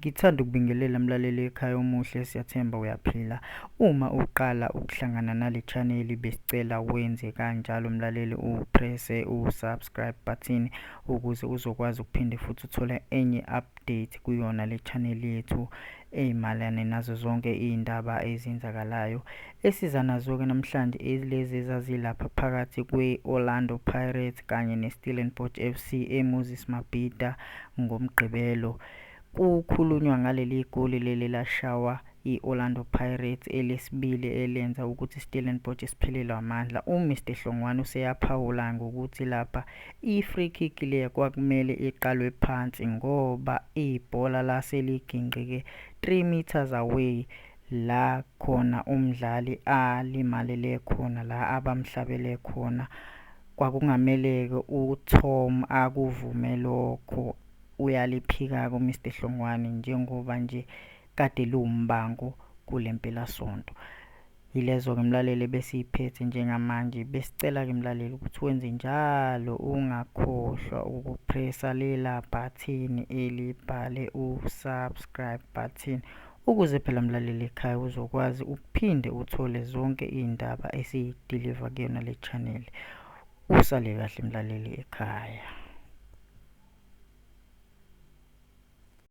Ngithanda ukubingelela mlaleli ekhaya omuhle, siyathemba uyaphila. Uma uqala ukuhlangana nale channel besicela wenze kanjalo mlaleli, upresse subscribe button ukuze uzokwazi ukuphinde futhi uthole enye update kuyona le channel yethu ezimalane nazo zonke izindaba ezenzakalayo. Esiza nazo ke namhlanje lezi ezazilapha phakathi kweOrlando Pirates kanye neStellenbosch FC eMoses Mabhida ngomgqibelo. Kukhulunywa ngaleli goli leli lashawa iOrlando Pirates elesibili elenza ukuthi iStellenbosch siphelelwe amandla. uMr Hlongwane useyaphawula ngokuthi lapha i-free kick le kwakumele iqalwe phansi ngoba ibhola laseliginqike 3 meters away la khona umdlali alimalele khona, la abamhlabele khona. Kwakungameleke uTom akuvume lokho, uyaliphika uMr Hlongwane njengoba nje kade lumbango kulempela sonto. Yilezo ke mlaleli besiphethe njengamanje, besicela ke mlaleli ukuthi wenze njalo, ungakhohlwa ukupressa lela button elibhale usubscribe button ukuze phela mlaleli ekhaya uzokwazi ukuphinde uthole zonke izindaba esizideliver kuyona le channel. Usale kahle mlaleli ekhaya.